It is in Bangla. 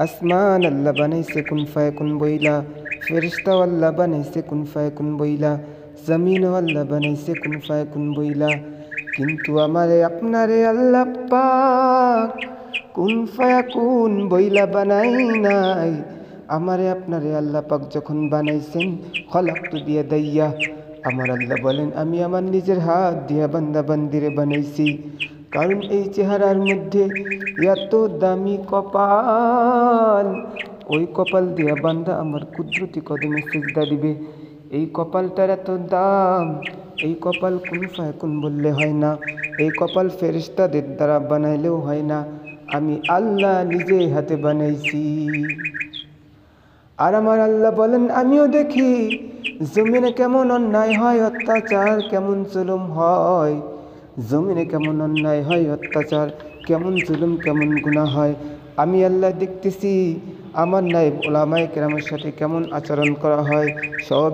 আসমান আল্লাহ বানাইছে কুন ফায়াকুন বইলা, ফেরেশতাও আল্লাহ বানাইছে কুন ফায়াকুন বইলা, জমিনও আল্লাহ বানাইছে কুন ফায়াকুন বইলা। কিন্তু আমারে আপনারে আল্লাহ পাক কুন ফায়াকুন বইলা বানাই নাই। আমারে আপনারে আল্লাহ পাক যখন বানাইছেন খলাকতু দিয়ে দাইয়া, আমার আল্লাহ বলেন আমি আমার নিজের হাত দিয়া বান্দা বান্দিরে বানাইছি। কারণ এই চেহারার মধ্যে এত দামি কপাল, ওই কপাল দিয়া বান্দা আমার কুদরতি কদমে সিজদা দিবে। এই কপালটার এত দাম, এই কপাল কুন ফায়াকুন বললে হয় না, এই কপাল ফেরেশতাদের দ্বারা বানাইলেও হয় না, আমি আল্লাহ নিজে হাতে বানাইছি। আর আমার আল্লাহ বলেন আমিও দেখি জমিনে কেমন অন্যায় হয়, অত্যাচার কেমন জুলুম হয়, জমিনে কেমন অন্যায় হয়, অত্যাচার কেমন জুলুম কেমন গুনাহ হয়। আমি আল্লাহ দেখতেছি আমার নায়েব উলামায়ে কেরামের সাথে কেমন আচরণ করা হয়। সব